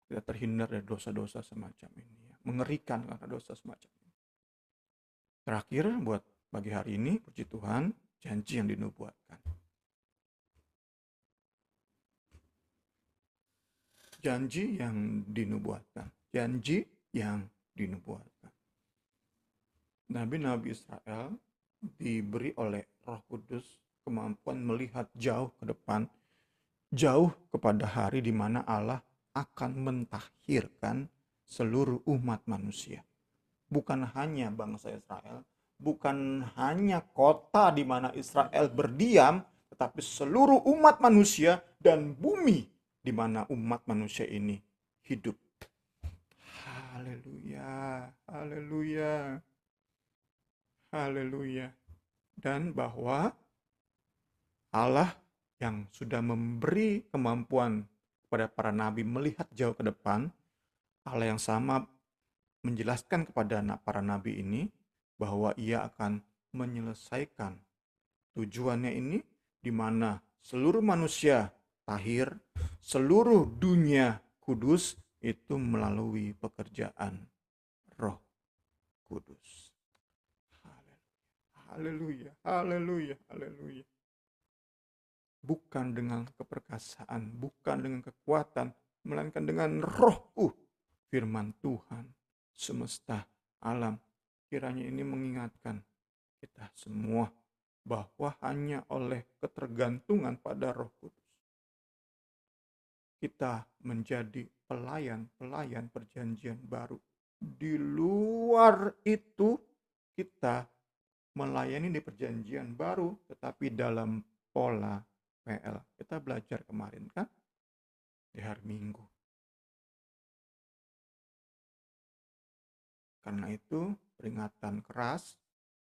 Kita terhindar dari dosa-dosa semacam ini. Mengerikan karena dosa semacam ini. Terakhir buat pagi hari ini, puji Tuhan, janji yang dinubuatkan. Janji yang dinubuatkan. Janji yang dinubuatkan. Nabi-nabi Israel diberi oleh Roh Kudus kemampuan melihat jauh ke depan, jauh kepada hari di mana Allah akan mentahirkan seluruh umat manusia. Bukan hanya bangsa Israel, bukan hanya kota di mana Israel berdiam, tetapi seluruh umat manusia dan bumi di mana umat manusia ini hidup. Haleluya, haleluya, haleluya. Dan bahwa Allah yang sudah memberi kemampuan kepada para nabi melihat jauh ke depan, Allah yang sama menjelaskan kepada para nabi ini bahwa ia akan menyelesaikan tujuannya ini di mana seluruh manusia tahir, seluruh dunia kudus itu melalui pekerjaan Roh Kudus. Haleluya, haleluya, haleluya. Bukan dengan keperkasaan, bukan dengan kekuatan, melainkan dengan roh. Firman Tuhan, semesta, alam. Kiranya ini mengingatkan kita semua bahwa hanya oleh ketergantungan pada Roh Kudus kita menjadi pelayan-pelayan perjanjian baru. Di luar itu kita melayani di perjanjian baru, tetapi dalam pola PL. Kita belajar kemarin kan di hari Minggu. Karena itu peringatan keras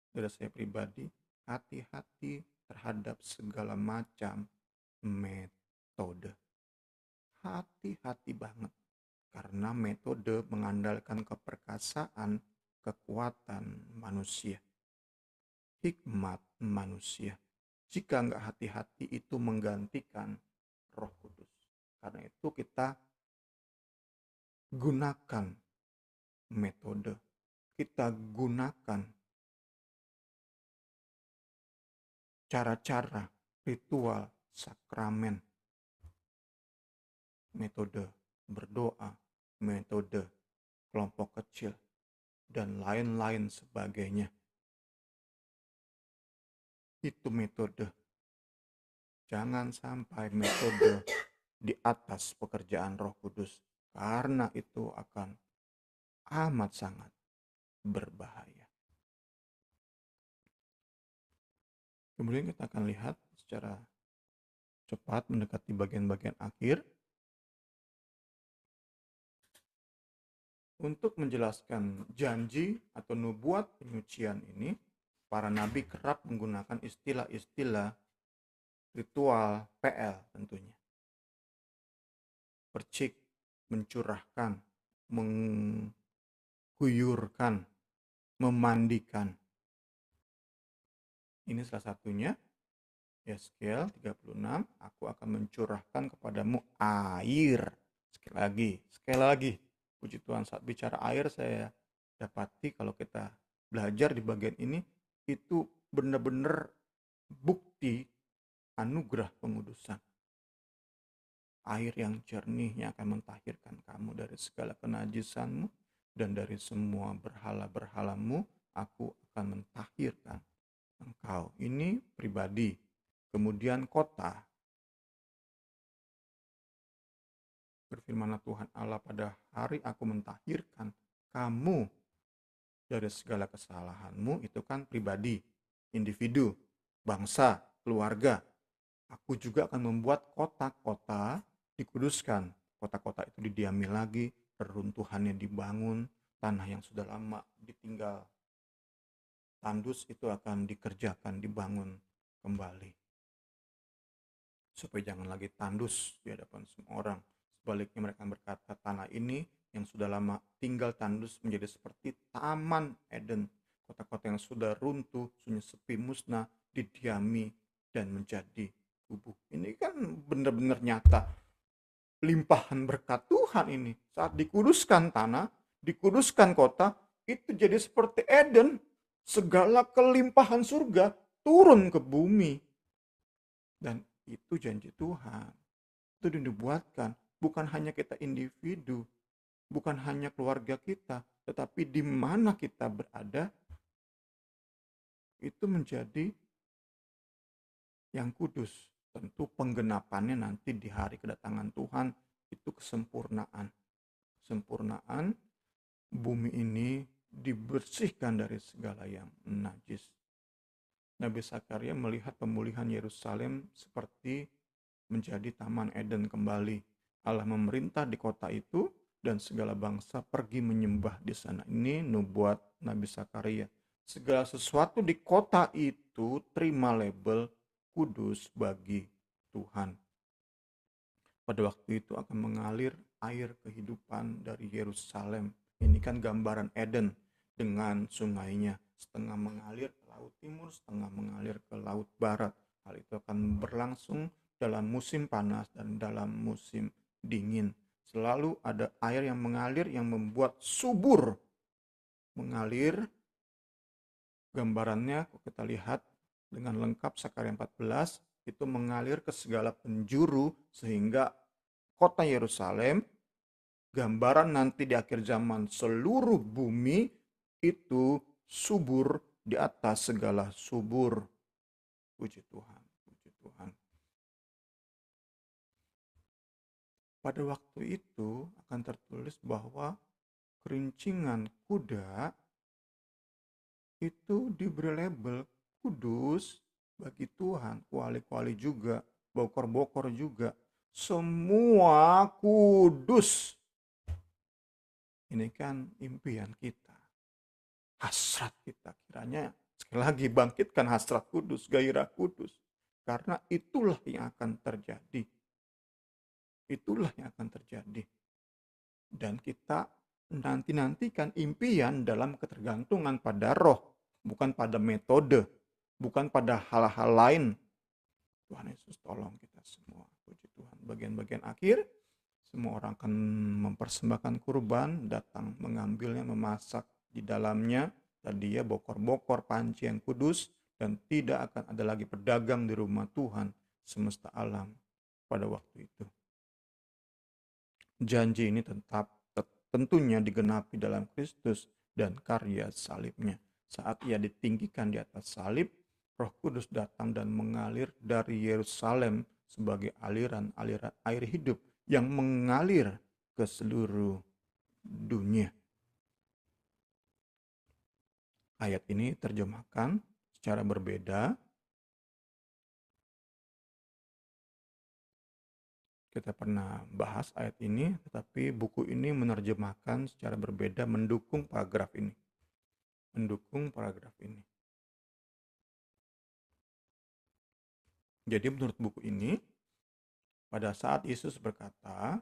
dari saya pribadi, hati-hati terhadap segala macam metode. Hati-hati banget. Karena metode mengandalkan keperkasaan, kekuatan manusia. hikmat manusia. Jika nggak hati-hati itu menggantikan Roh Kudus. Karena itu kita gunakan metode, kita gunakan cara-cara, ritual, sakramen, metode berdoa, metode kelompok kecil, dan lain-lain sebagainya. Itu metode. Jangan sampai metode di atas pekerjaan Roh Kudus, karena itu akan amat sangat berbahaya. Kemudian kita akan lihat secara cepat mendekati bagian-bagian akhir. Untuk menjelaskan janji atau nubuat penyucian ini, para nabi kerap menggunakan istilah-istilah ritual PL tentunya. Percik, mencurahkan, mengguyurkan, memandikan. Ini salah satunya. Yeskiel 36, aku akan mencurahkan kepadamu air. Sekali lagi. Puji Tuhan, saat bicara air saya dapati kalau kita belajar di bagian ini, itu benar-benar bukti anugerah pengudusan. Air yang jernihnya akan mentahirkan kamu dari segala kenajisanmu dan dari semua berhala-berhalamu, aku akan mentahirkan engkau. Ini pribadi. Kemudian kota. Berfirmanlah Tuhan Allah, pada hari aku mentahirkan kamu dari segala kesalahanmu. Itu kan pribadi, individu, bangsa, keluarga. Aku juga akan membuat kota-kota dikuduskan. Kota-kota itu didiami lagi, reruntuhannya dibangun, tanah yang sudah lama ditinggal tandus itu akan dikerjakan, dibangun kembali. Supaya jangan lagi tandus di hadapan semua orang. Sebaliknya mereka berkata, tanah ini yang sudah lama tinggal tandus menjadi seperti Taman Eden. Kota-kota yang sudah runtuh, sunyi sepi, musnah, didiami dan menjadi kubu. Ini kan benar-benar nyata. Limpahan berkat Tuhan ini. Saat dikuduskan tanah, dikuduskan kota, itu jadi seperti Eden. Segala kelimpahan surga turun ke bumi. Dan itu janji Tuhan. Itu dinubuatkan. Bukan hanya kita individu, bukan hanya keluarga kita, tetapi di mana kita berada, itu menjadi yang kudus. Tentu penggenapannya nanti di hari kedatangan Tuhan, itu kesempurnaan. Kesempurnaan bumi ini dibersihkan dari segala yang najis. Nabi Zakaria melihat pemulihan Yerusalem seperti menjadi Taman Eden kembali. Allah memerintah di kota itu dan segala bangsa pergi menyembah di sana. Ini nubuat Nabi Zakaria. Segala sesuatu di kota itu terima label kudus bagi Tuhan. Pada waktu itu akan mengalir air kehidupan dari Yerusalem. Ini kan gambaran Eden dengan sungainya. Setengah mengalir ke laut timur, setengah mengalir ke laut barat. Hal itu akan berlangsung dalam musim panas dan dalam musim dingin. Selalu ada air yang mengalir yang membuat subur. Mengalir, gambarannya kita lihat dengan lengkap Zakaria 14, itu mengalir ke segala penjuru sehingga kota Yerusalem, gambaran nanti di akhir zaman seluruh bumi itu subur di atas segala subur. Puji Tuhan, puji Tuhan. Pada waktu itu akan tertulis bahwa kerincingan kuda itu diberi label kudus bagi Tuhan. Kuali-kuali juga, bokor-bokor juga. Semua kudus. Ini kan impian kita. Hasrat kita. Kiranya sekali lagi bangkitkan hasrat kudus, gairah kudus. Karena itulah yang akan terjadi. Itulah yang akan terjadi. Dan kita nanti-nantikan impian dalam ketergantungan pada roh, bukan pada metode. bukan pada hal-hal lain. Tuhan Yesus tolong kita semua. Puji Tuhan. Bagian-bagian akhir, semua orang akan mempersembahkan kurban, datang mengambilnya, memasak di dalamnya. Tadi ya, bokor-bokor panci yang kudus, dan tidak akan ada lagi pedagang di rumah Tuhan semesta alam pada waktu itu. Janji ini tentunya digenapi dalam Kristus dan karya salibnya. Saat ia ditinggikan di atas salib, Roh Kudus datang dan mengalir dari Yerusalem sebagai aliran-aliran air hidup yang mengalir ke seluruh dunia. Ayat ini terjemahkan secara berbeda. Kita pernah bahas ayat ini, tetapi buku ini menerjemahkan secara berbeda, mendukung paragraf ini. Jadi menurut buku ini, pada saat Yesus berkata,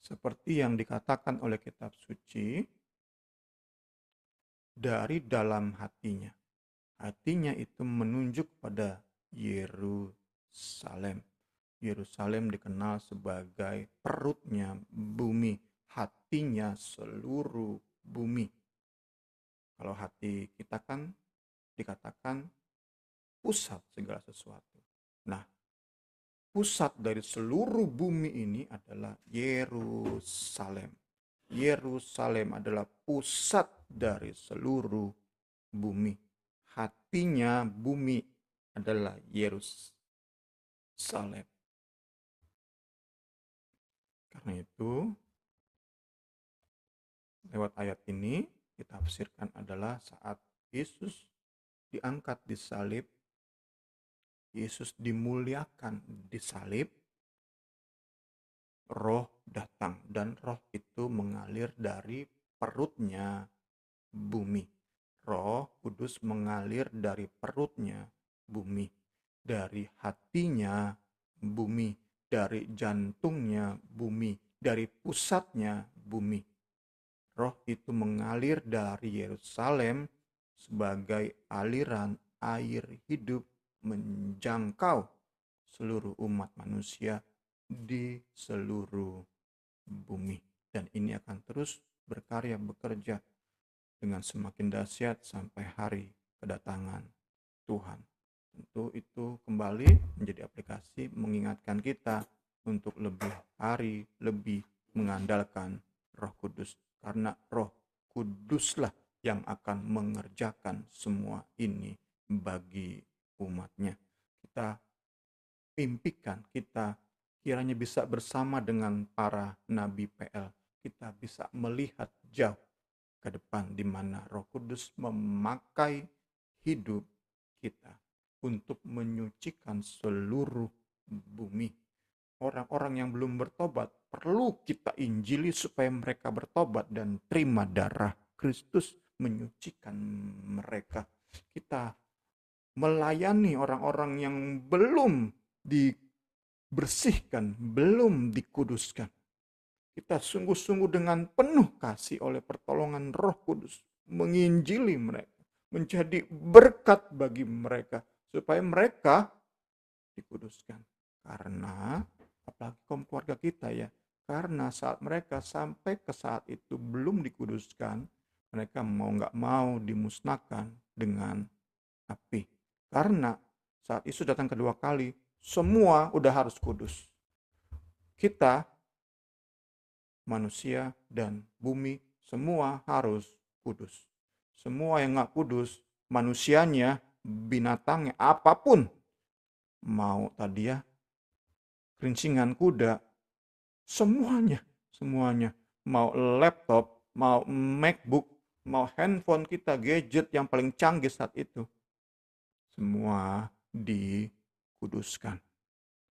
seperti yang dikatakan oleh kitab suci, dari dalam hatinya. Hatinya itu menunjuk pada Yerusalem. Yerusalem dikenal sebagai perutnya bumi, hatinya seluruh bumi. Kalau hati kita kan dikatakan pusat segala sesuatu. Nah, pusat dari seluruh bumi ini adalah Yerusalem. Yerusalem adalah pusat dari seluruh bumi. Hatinya bumi adalah Yerusalem. Karena itu, lewat ayat ini ditafsirkan adalah saat Yesus diangkat di salib, Yesus dimuliakan di salib, Roh datang dan Roh itu mengalir dari perutnya bumi. Roh Kudus mengalir dari perutnya bumi, dari hatinya bumi, dari jantungnya bumi, dari pusatnya bumi. Roh itu mengalir dari Yerusalem sebagai aliran air hidup menjangkau seluruh umat manusia di seluruh bumi. Dan ini akan terus berkarya, bekerja dengan semakin dahsyat sampai hari kedatangan Tuhan. Tentu itu kembali menjadi aplikasi mengingatkan kita untuk lebih hari, lebih mengandalkan Roh Kudus. Karena Roh Kuduslah yang akan mengerjakan semua ini bagi umatnya. Kita impikan, kita kiranya bisa bersama dengan para nabi PL. Kita bisa melihat jauh ke depan di mana Roh Kudus memakai hidup kita untuk menyucikan seluruh bumi. Orang-orang yang belum bertobat perlu kita injili supaya mereka bertobat dan terima darah Kristus menyucikan mereka. Kita melayani orang-orang yang belum dibersihkan, belum dikuduskan. Kita sungguh-sungguh dengan penuh kasih oleh pertolongan Roh Kudus menginjili mereka, menjadi berkat bagi mereka supaya mereka dikuduskan. Karena apalagi kaum keluarga kita ya, karena saat mereka sampai ke saat itu belum dikuduskan, mereka mau nggak mau dimusnahkan dengan api. Karena saat Yesus datang kedua kali, semua udah harus kudus. Kita manusia dan bumi semua harus kudus. Semua yang nggak kudus, manusianya, binatangnya, apapun, mau tadi ya kerincingan kuda, semuanya, mau laptop, mau MacBook, mau handphone kita, gadget yang paling canggih saat itu, semua dikuduskan.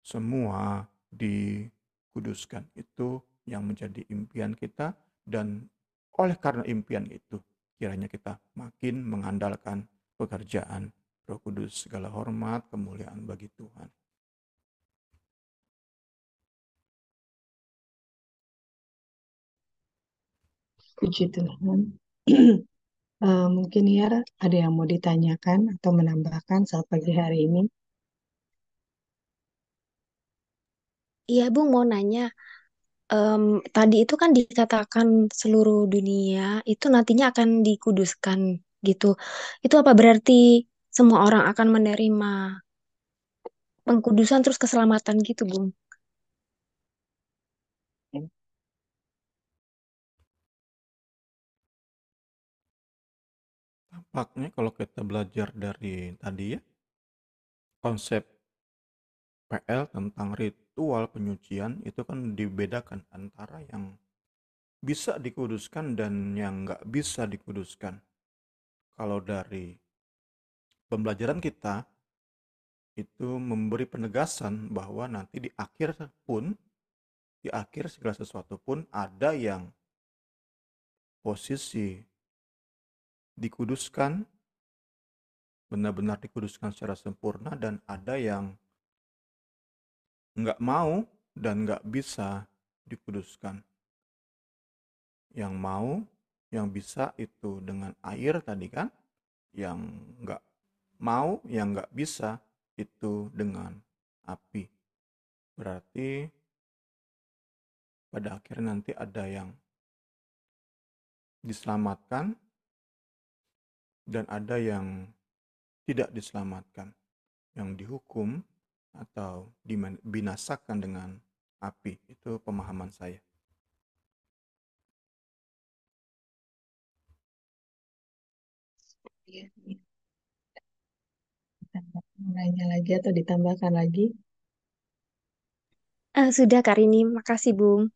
Semua dikuduskan. Itu yang menjadi impian kita, dan oleh karena impian itu, kiranya kita makin mengandalkan pekerjaan Roh Kudus. Segala hormat, kemuliaan bagi Tuhan. Puji Tuhan. Mungkin ya ada yang mau ditanyakan atau menambahkan saat pagi hari ini. Iya, Bung mau nanya. Em, Tadi itu kan dikatakan seluruh dunia itu nantinya akan dikuduskan gitu. Itu apa berarti semua orang akan menerima pengkudusan terus keselamatan gitu, Bung? Tampaknya kalau kita belajar dari tadi ya, konsep PL tentang ritual penyucian itu kan dibedakan antara yang bisa dikuduskan dan yang nggak bisa dikuduskan. Kalau dari pembelajaran kita itu memberi penegasan bahwa nanti di akhir segala sesuatu pun ada yang posisi dikuduskan, benar-benar dikuduskan secara sempurna dan ada yang nggak mau dan nggak bisa dikuduskan. Yang mau, yang bisa itu dengan air tadi kan, yang nggak mau, yang nggak bisa itu dengan api. Berarti pada akhirnya nanti ada yang diselamatkan dan ada yang tidak diselamatkan, yang dihukum atau dibinasakan dengan api. Itu pemahaman saya. Iya, iya. Mau nanya lagi atau ditambahkan lagi? Sudah, Karini. Makasih, Bung.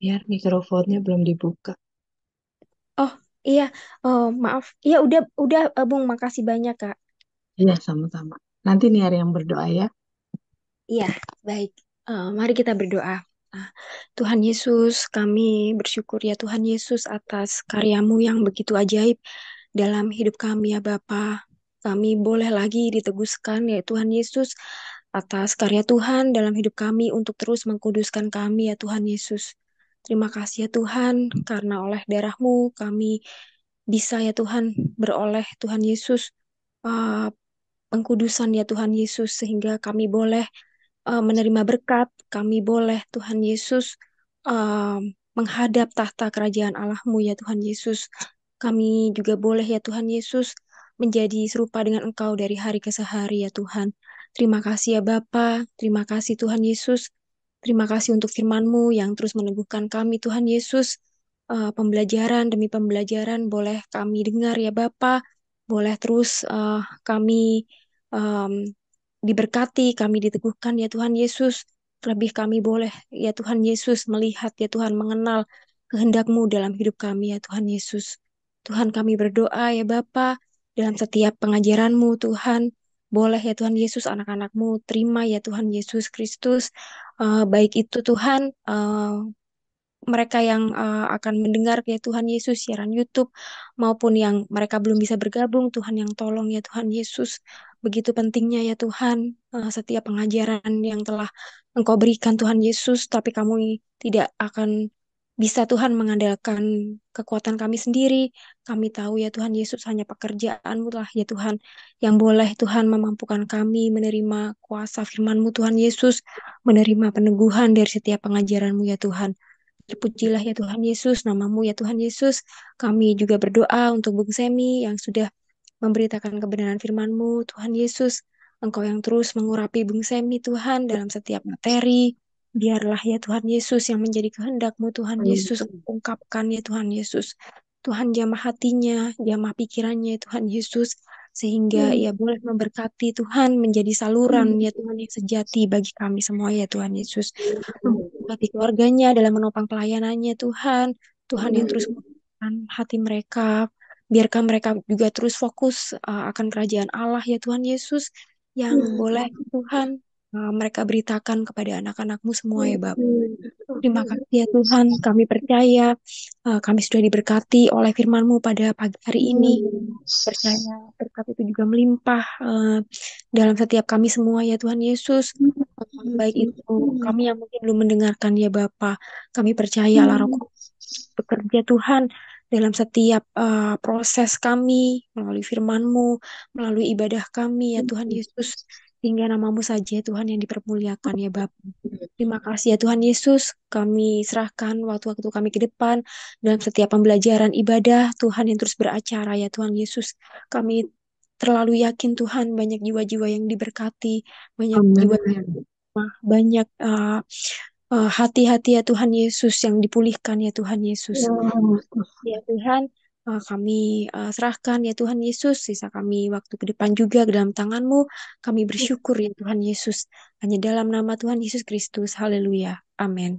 Biar mikrofonnya belum dibuka. Oh, iya. Oh, maaf. Iya, udah, Bung. Makasih banyak, Kak. Iya, sama-sama. Nanti nih ada yang berdoa ya. Iya, baik. Mari kita berdoa. Ah, Tuhan Yesus, kami bersyukur ya Tuhan Yesus atas karyamu yang begitu ajaib dalam hidup kami ya Bapa. Kami boleh lagi diteguhkan ya Tuhan Yesus atas karya Tuhan dalam hidup kami untuk terus mengkuduskan kami ya Tuhan Yesus. Terima kasih ya Tuhan, karena oleh darah-Mu kami bisa ya Tuhan beroleh Tuhan Yesus uh, pengkudusan ya Tuhan Yesus sehingga kami boleh menerima berkat, kami boleh Tuhan Yesus uh, menghadap tahta kerajaan Allah-Mu ya Tuhan Yesus. Kami juga boleh ya Tuhan Yesus menjadi serupa dengan Engkau dari hari ke hari ya Tuhan. Terima kasih ya Bapa, terima kasih Tuhan Yesus. Terima kasih untuk firman-Mu yang terus meneguhkan kami Tuhan Yesus. Pembelajaran demi pembelajaran boleh kami dengar ya Bapa, boleh terus kami um, diberkati, kami diteguhkan ya Tuhan Yesus. Terlebih kami boleh ya Tuhan Yesus melihat ya Tuhan mengenal kehendak-Mu dalam hidup kami ya Tuhan Yesus. Tuhan kami berdoa ya Bapa dalam setiap pengajaran-Mu Tuhan. Boleh ya Tuhan Yesus anak-anak-Mu terima ya Tuhan Yesus Kristus. Baik itu Tuhan mereka yang akan mendengar ya Tuhan Yesus siaran YouTube maupun yang mereka belum bisa bergabung Tuhan yang tolong ya Tuhan Yesus begitu pentingnya ya Tuhan setiap pengajaran yang telah Engkau berikan Tuhan Yesus tapi kami tidak akan bisa Tuhan mengandalkan kekuatan kami sendiri. Kami tahu ya Tuhan Yesus hanya pekerjaan-Mu lah ya Tuhan yang boleh Tuhan memampukan kami menerima kuasa firman-Mu Tuhan Yesus, menerima peneguhan dari setiap pengajaran-Mu ya Tuhan. Terpujilah ya Tuhan Yesus, namamu ya Tuhan Yesus. Kami juga berdoa untuk Bung Semi yang sudah memberitakan kebenaran firman-Mu, Tuhan Yesus. Engkau yang terus mengurapi Bung Semi, Tuhan, dalam setiap materi. Biarlah ya Tuhan Yesus yang menjadi kehendak-Mu, Tuhan Yesus. Ungkapkan ya Tuhan Yesus. Tuhan jamah hatinya, jamah pikirannya ya Tuhan Yesus. Sehingga ia boleh memberkati Tuhan menjadi saluran ya Tuhan yang sejati bagi kami semua ya Tuhan Yesus memberkati keluarganya dalam menopang pelayanannya Tuhan. Tuhan yang terus membukakan hati mereka. Biarkan mereka juga terus fokus akan kerajaan Allah ya Tuhan Yesus. Yang boleh Tuhan. mereka beritakan kepada anak-anak-Mu semua ya Bapak. Terima kasih ya Tuhan, kami percaya kami sudah diberkati oleh firman-Mu pada pagi hari ini. Percaya berkat itu juga melimpah dalam setiap kami semua ya Tuhan Yesus. Baik itu kami yang mungkin belum mendengarkan ya Bapa, kami percaya Allah Roh Kudus bekerja Tuhan dalam setiap proses kami, melalui firman-Mu, melalui ibadah kami ya Tuhan Yesus, sehingga nama-Mu saja Tuhan yang dipermuliakan ya Bapa. Terima kasih ya Tuhan Yesus, kami serahkan waktu-waktu kami ke depan dalam setiap pembelajaran ibadah, Tuhan yang terus beracara ya Tuhan Yesus. Kami terlalu yakin Tuhan banyak jiwa-jiwa yang diberkati, banyak jiwa, Amin. banyak hati-hati ya Tuhan Yesus yang dipulihkan ya Tuhan Yesus. Ya Tuhan, kami serahkan ya Tuhan Yesus, sisa kami waktu ke depan juga ke dalam tangan-Mu. Kami bersyukur ya Tuhan Yesus. Hanya dalam nama Tuhan Yesus Kristus. Haleluya. Amin.